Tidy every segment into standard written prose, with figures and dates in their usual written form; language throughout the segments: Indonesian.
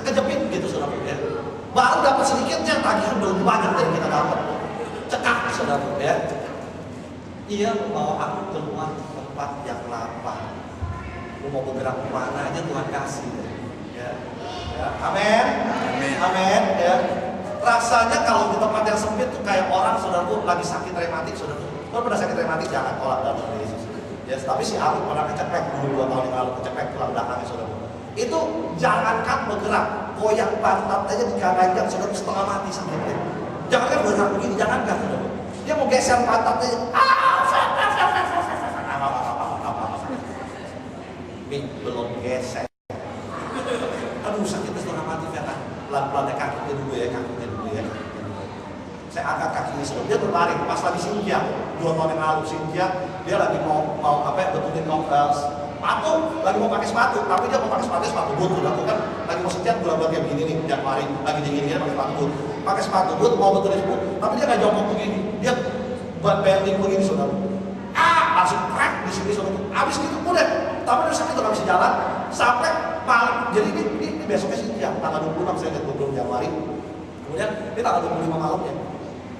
kejepit gitu saudara ya. Baru dapat sedikitnya, tagihan belum banyak dari kita dapat. Cekak saudara ya. Ia membawa aku keluar tempat yang lapang. Aku mau bergerak kemana aja Tuhan kasih ya. Ya. Amin. Amin. Amin ya. Rasanya kalau di tempat yang sempit tuh kayak orang saudaraku lagi sakit rematik saudaraku. Kalau pernah sakit rematik jangan tolak dalam nama Yesus. Ya, tapi si Arif pernah kecepek dulu 2 tahun yang lalu kecepek tulang belakangnya saudaraku. Itu jangankan bergerak, goyang pantat aja diganjang saudaraku setengah mati sakitnya. Jangankan bergerak begini, jangankan saudaraku. Dia mau geser pantatnya, belum geser. Aduh sakitnya setengah mati kan. Pelan-pelan kakinya dulu ya, kakinya dulu ya. Saya angkat kakinya saudara, dia berlari pas lagi Cynthia 2 tahun yang lalu Cynthia dia lagi mau betulin sepatu, lagi mau pakai sepatu, tapi dia mau pakai sepatu boot aku kan lagi mau sejat bulan-bulan kayak begini nih, Januari lagi dingin-dingin pakai sepatu boot mau betulin sepatu, tapi dia nggak jongkok begini, dia bending begini saudara, langsung crack di sini saudara, abis gitu udah, tapi dia sakit nggak bisa jalan sampai malam, jadi ini besoknya Cynthia tanggal 26 saya lihat 20 Januari, kemudian ini tanggal 25 malamnya.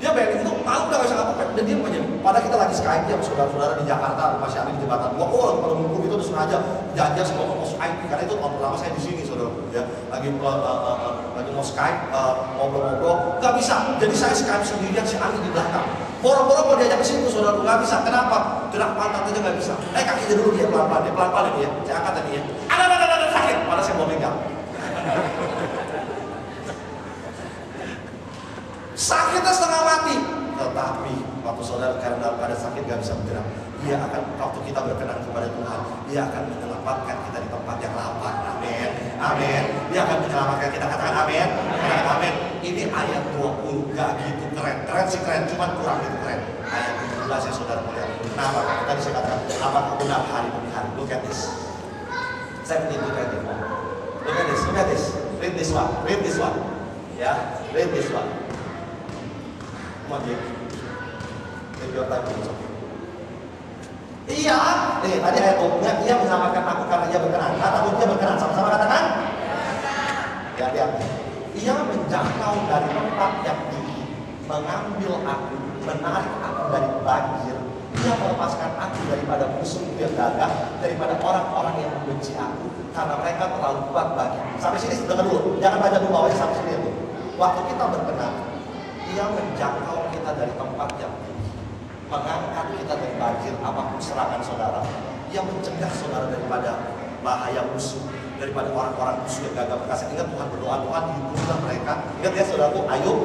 Dia bayangin itu, malu udah gak bisa ngapa-ngapain, dan dia aja. Padahal kita lagi Skype ya saudara-saudara di Jakarta, rumah Syari di jembatan 2. Oh, kalau ngumpul itu udah sengaja janjian semua mau Skype, karena itu tahun pertama saya di sini saudara. Ya, lagi mau Skype, ngobrol-ngobrol, nggak bisa. Jadi saya Skype sendirian, si Ali di belakang. Boro-boro mau diajak ke situ saudara, nggak bisa. Kenapa? Gerak pantat aja nggak bisa. Kakinya dulu dia pelan-pelan ini ya. Saya angkat tadi ya. Ada sakit, padahal saya mau megang. Sakitnya setengah mati, tetapi waktu saudara karena dalam keadaan sakit gak bisa bergerak, dia akan waktu kita berkenan kepada Tuhan, dia akan menyelamatkan kita di tempat yang lapang. Amin, amin. Dia akan menyelamatkan kita, katakan amin, katakan amin. Ini ayat 20 gak gitu keren sih keren, cuma kurang gitu keren. Ayat 17 ya saudara mulia. Nah, tadi saya katakan apakah benar hari demi hari. Look at this. Saya menit look at this. Read this one. Ya, read this one. Iya, nih tadi ayat 20-nya, ia menyelamatkan aku karena ia berkenan. Kata dia berkenan, sama-sama katakan. Ya. Ia menjangkau dari tempat yang tinggi, mengambil aku, menarik aku dari banjir. Ia melepaskan aku daripada musuhku yang gagah, daripada orang-orang yang membenci aku, karena mereka terlalu kuat bagiku. Sampai sini dengar dulu, jangan baca dulu bawahnya sampai sini dulu. Waktu kita berkenan, ia menjangkau kita dari tempat yang tinggi, mengangkat kita dari banjir apapun serangan saudara. Ia mencegah saudara daripada bahaya musuh, daripada orang-orang musuh yang gagah perkasa. Ingat Tuhan berdoa, Tuhan lindungilah mereka. Ingat ya saudaraku, Ayub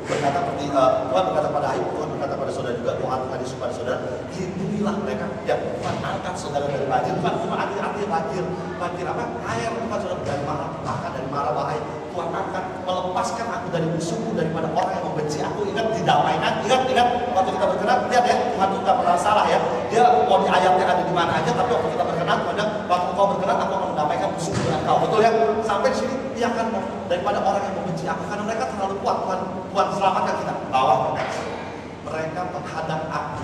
berkata seperti Tuhan berkata pada Ayub, Tuhan berkata pada saudara juga, doa Tuhan Yesus pada saudara, lindungilah mereka. Ya Tuhan angkat saudara dari banjir. Bukan cuma artinya banjir apa? Air bukan saudara dari mara, dari mara bahaya. Tuhan akan melepaskan aku dari musuhku, daripada orang yang membenci aku. Ingat, didamaikan. Ingat waktu kita berkenan, lihat ya, Tuhan itu tidak pernah salah ya. Dia mau di ayatnya ada di mana aja, tapi waktu kita berkenan, waktu kau berkenan, aku akan mendamaikan musuhku dengan kau. Betul ya? Sampai di sini dia akan daripada orang yang membenci aku, karena mereka terlalu kuat. Tuhan selamatkan kita. Bawa mereka menghadap aku.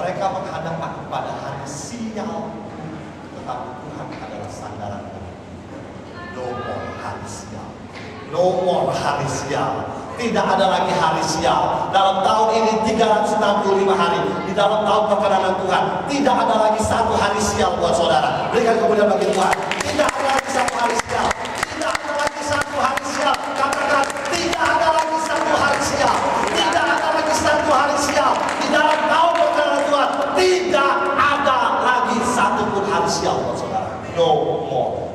Mereka menghadap aku pada hari sial, tetapi Tuhan adalah sandaranku. No more hari sial. Tidak ada lagi hari sial. Dalam tahun ini 365 hari. Di dalam tahun perkenanan Tuhan, tidak ada lagi satu hari sial buat saudara. Berikan kemuliaan bagi Tuhan. Tidak ada lagi satu hari sial. Tidak ada lagi satu hari sial. Katakan, tidak ada lagi satu hari sial. Tidak ada lagi satu hari sial. Di dalam tahun perkenanan Tuhan, tidak ada lagi satu pun hari sial buat saudara. No more.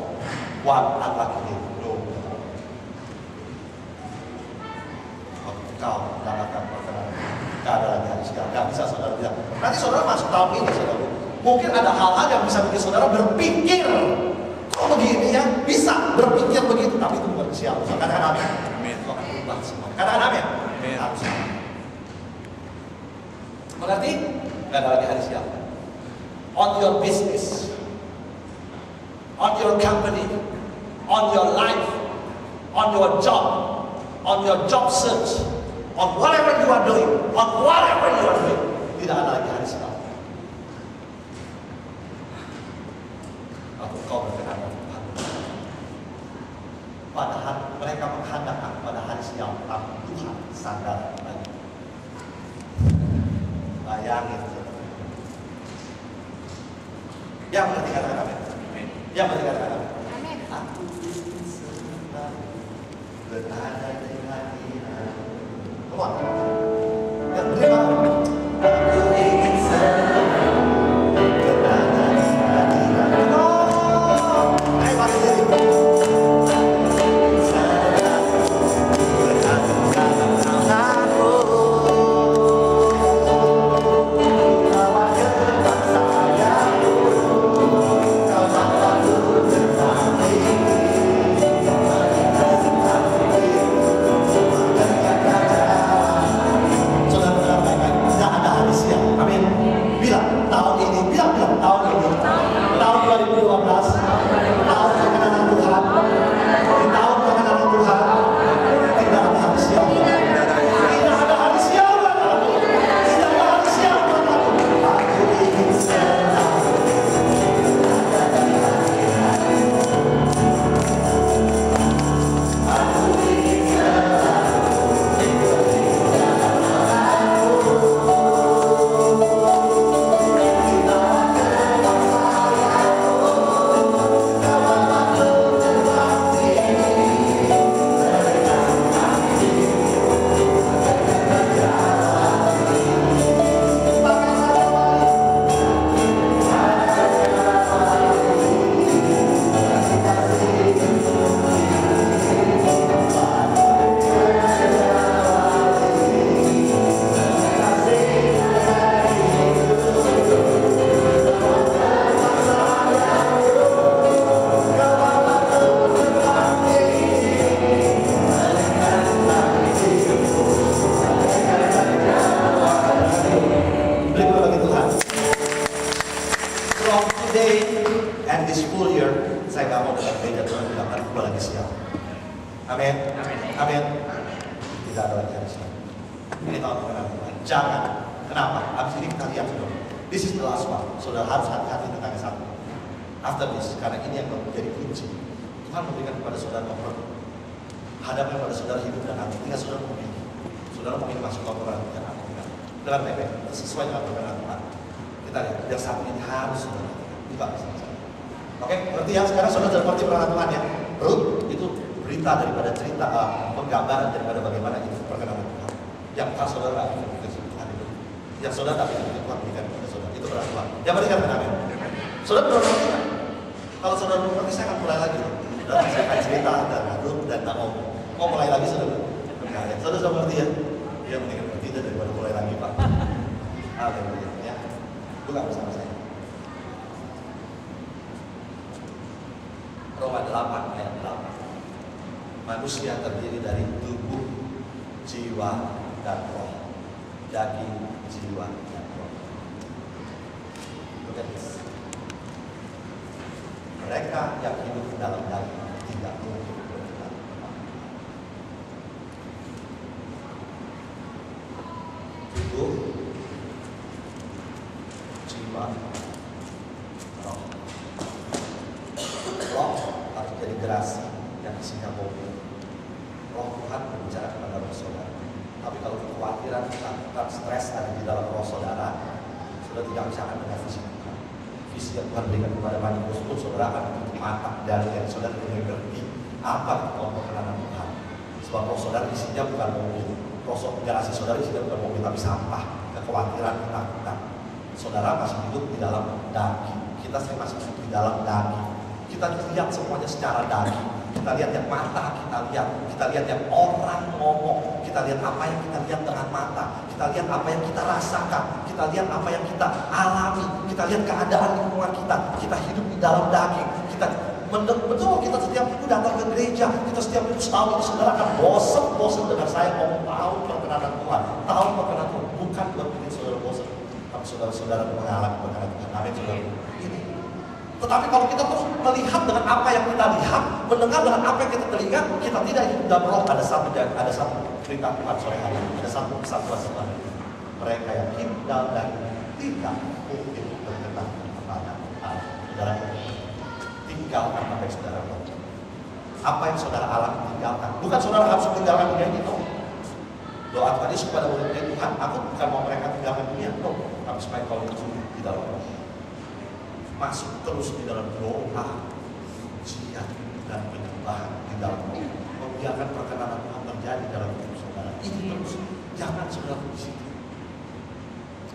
One unlucky day. No more. Kau mendapatkan perkenanan, gak ada lagi hari sial. Gak bisa saudara bilang, nanti saudara masuk tahun ini saudara, mungkin ada hal-hal yang bisa bikin saudara berpikir, kok begini ya, bisa berpikir begitu, tapi itu bukan sial. Katakan amin. Amin. Kau akan berubah semua. Katakan amin. Amin. Mengerti? Gak ada lagi hari sial. On your business, on your company, on your life, on your job, on your job search, on whatever you are doing, tidak ada lagi hari sial. Waktu kau berkenan dengan Tuhan, Padahal mereka menghadapkan pada hari sial, tapi Tuhan sadar lagi. Bayangin. Yang berarti katakan amin. Yang berarti katakan amin. Aku ingin selalu berada di hadirat. Come on. Yang berima. Aku ingin selalu berada di hadirat. Oh, ayo pakai diri. Manusia terdiri dari tubuh, jiwa, dan roh. Daging, jiwa, dan roh. Look at this. Mereka yang hidup dalam daging tidak mungkin berkenan. Tubuh, jiwa, roh. Roh harus jadi gerasi yang isinya mobil. Roh Tuhan berbicara kepada roh saudara. Tapi kalau kekhawatiran, ketakutan, stres ada di dalam roh saudara, saudara tidak bisa akan dengan visi Tuhan. Visi yang Tuhan berikan kepada manusia pun saudara akan tutup mata dari yang saudara tidak mengerti apa itu perkenanan Tuhan. Sebab roh saudara isinya bukan mobil. Roh garasi saudara isinya bukan mobil, tapi sampah, kekhawatiran, ketakutan. Saudara masih hidup di dalam daging. Kita masih hidup di dalam daging. Kita lihat semuanya secara daging. Kita lihat yang mata, kita lihat yang orang ngomong, kita lihat apa yang kita lihat dengan mata, kita lihat apa yang kita rasakan, kita lihat apa yang kita alami, kita lihat keadaan lingkungan kita hidup di dalam daging, betul kita setiap minggu datang ke gereja, kita setiap minggu setahun ini saudara akan bosan dengan saya ngomong tahu perkenanan Tuhan, tahu perkenanan Tuhan, bukan berpikir saudara bosan, tapi saudara mengalami perkenanan Tuhan. Amin saudara. Ini. Tetapi kalau kita terus melihat dengan apa yang kita lihat, mendengar dengan apa yang kita telinga, kita tidak hidup dalam roh. Ada satu cerita Tuhan sore hari, ada satu kesatuan sebenarnya. Mereka yang hidup dalam daging tidak mungkin berkenan kepada Allah. Saudara, tinggalkan apa yang saudara lakukan. apa yang saudara alami tinggalkan. Bukan saudara harus meninggalkan dunia ini, no. Doa Tuhan Yesus kepada murid-murid, Tuhan, aku bukan mau mereka tinggalkan dunia, no. Tapi supaya kau hidup di dalam roh. Masuk terus di dalam doa, ujian, dan penyembahan di dalam roh. Membiarkan perkenanan Tuhan terjadi dalam hidup saudara. Ini terus, jangan saudara di situ.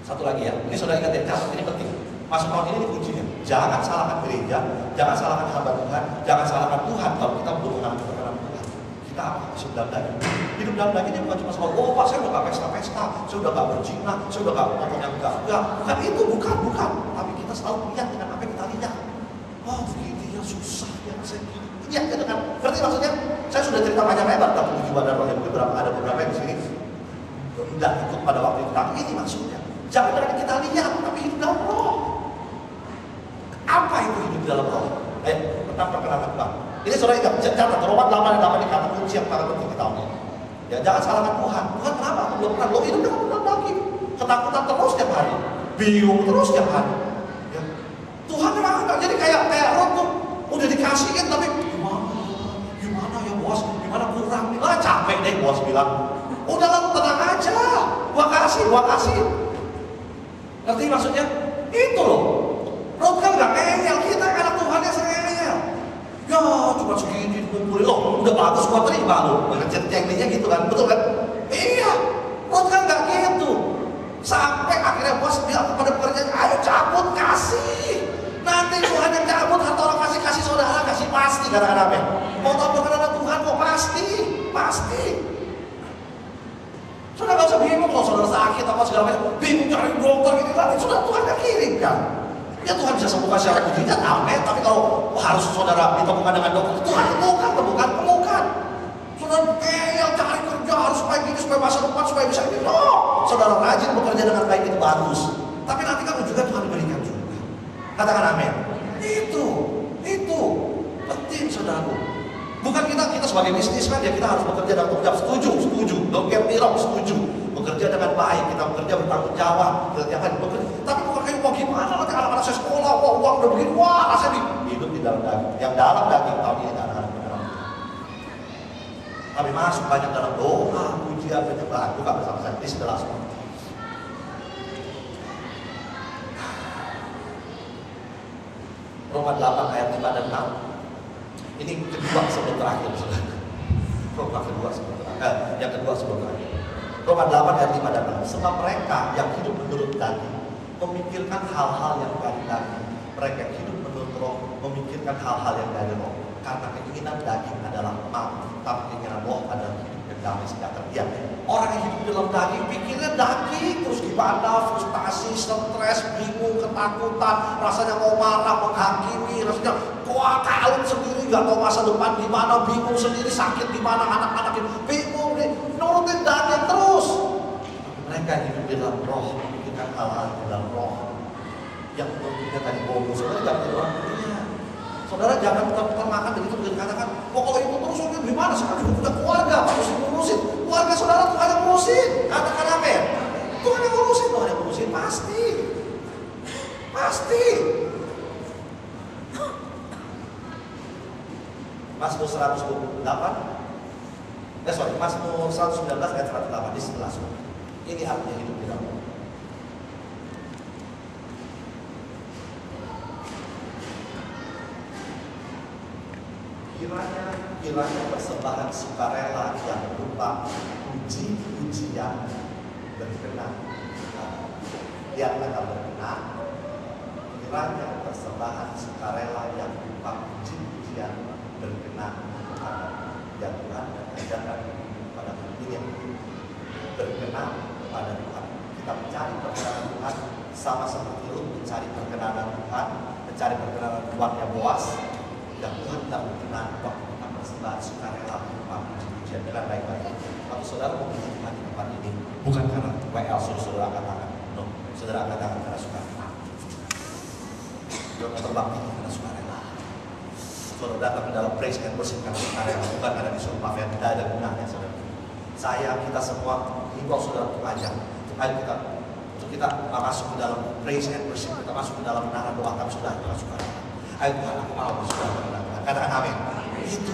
Satu lagi ya, ini saudara ingat ya, catat ini penting. Masuk tahun ini kuncinya, jangan salahkan gereja, jangan salahkan hamba Tuhan, jangan salahkan Tuhan kalau kita belum mengalami perkenanan Tuhan. Kita apa? Masih dalam daging. Hidup dalam daging ini bukan cuma soal, oh Pak, saya udah gak pesta-pesta, saya udah gak berzina, saya udah gak ngomong yang enggak. Bukan itu, bukan. Tapi kita selalu lihat dengan apa yang kita lihat. Oh begini ya, susah ya, saya gini. Lihat ya dengan, ngerti maksudnya? Saya sudah cerita panjang lebar tentang tujuan dan roh yang ada beberapa yang di sini tidak ikut pada waktu itu. Tapi ini maksudnya, jangan dari kita lihat, tapi hidup dalam roh. Apa itu hidup dalam roh? Tentang perkenanan Tuhan. Ini saudara ingat, catat Roma 8 dan 8 ini kata kunci yang sangat penting di tahun ini. Ya, jangan salahkan Tuhan. Tuhan kenapa aku belum pernah? Lo hidup dalam daging, ketakutan terus setiap hari, bingung terus setiap hari. Ya. Tuhan memang enggak jadi kayak roh tuh udah dikasihin tapi gimana ya bos, gimana kurang nih? Lah capek deh bos bilang. Udahlah tenang aja, gua kasih. Ngerti maksudnya? Itu loh. Roh kan gak ngeyel, kita anak Tuhan yang ngeyel. Ya cuma segini dikumpulin, loh udah bagus gua terima loh. Cengklinya gitu kan, betul kan? Iya, roh kan gak gitu. Sampai akhirnya bos bilang kepada pekerjaan, ayo cabut, kasih. Nanti Tuhan yang cabut, atau orang kasih saudara, kasih pasti kadang-kadang apa? Mau tahu perkenanan Tuhan kok pasti. Sudah gak usah bingung kalau saudara sakit apa segala macam, bingung cari dokter gitu kan, sudah Tuhan gak kirim kan. Ya Tuhan bisa sembuhkan secara mujizat, amin. Tapi kalau harus saudara ditemukan dengan dokter, Tuhan temukan. Saudara kayak cari kerja harus supaya gini, supaya masa depan, supaya bisa ini. No, saudara rajin bekerja dengan baik itu bagus. Tapi nanti kan juga Tuhan berikan juga. Katakan amin. Itu penting saudaraku. Bukan kita sebagai bisnismen ya kita harus bekerja dalam tanggung jawab. Setuju. Don't get me wrong, setuju. Bekerja dengan baik, kita bekerja bertanggung jawab, kita bekerja. Tapi bukan kayak mau gimana nanti anak-anak saya sekolah, uang udah begini, rasanya hidup di dalam daging. Yang dalam daging tahun ini anak-anak beneran. Tapi masuk banyak dalam doa, pujian, penyembahan. Bukan bersama saya, ini setelah semua. Roma 8 ayat 5 dan 6. Ini kedua sebelum terakhir, saudara. Roma kedua sebelum terakhir. Yang kedua sebelum terakhir. Roma 8 ayat 5 dan 6. Sebab mereka yang hidup menurut daging memikirkan hal-hal yang dari daging. Mereka hidup menurut roh memikirkan hal-hal yang dari roh. Karena keinginan daging adalah maut, tapi keinginan roh adalah hidup yang damai sejahtera. Ya, orang yang hidup dalam daging pikirnya daging, terus gimana, frustasi, stres, bingung, ketakutan, rasanya mau marah, menghakimi, rasanya kalut sendiri, gak tahu masa depan gimana, bingung sendiri, sakit di mana, anak-anak bingung nih, nurutin daging terus. Mereka hidup di dalam roh, memikirkan hal-hal di dalam roh. Yang tentunya tadi bonus, saudara jangan jadi orang dunia. Saudara jangan putar makan begitu dikatakan, kalau itu terus gimana? Sekarang juga punya keluarga, harus ngurusin. Keluarga saudara Tuhan yang ngurusin. Katakan apa ya? Tuhan yang ngurusin, pasti. Mazmur 128, Mazmur 119 ayat 108 di sebelah surga. Ini artinya hidup di dalam. Kiranya persembahan sukarela yang berupa puji-pujian berkenan. Lihat kata berkenan. Kiranya persembahan sukarela yang berupa puji-pujian berkenan kepada ya Tuhan dan ajarkan kepada ini berkenan kepada Tuhan. Kita mencari perkenanan Tuhan sama seperti lu mencari perkenanan Tuhan, mencari perkenanan Tuhannya Boas. Dan Tuhan tidak berkenan waktu kita persembahan sukarela berupa puji-pujian dengan baik-baik. Kalau saudara mau puji Tuhan di tempat ini, bukan karena WL saudara angkat tangan, no, saudara angkat tangan karena sukarela. Jangan terbakti karena sukarela. Saudara datang ke dalam praise and worship karena sukarela, bukan karena disuruh mafia, tidak ada gunanya saudara. Kita semua himbau saudara untuk ajar, untuk kita masuk ke dalam praise and worship, kita masuk ke dalam menara doa kami sudah sukarela. Ayo Tuhan, aku mau bersuara. Katakan amin. Itu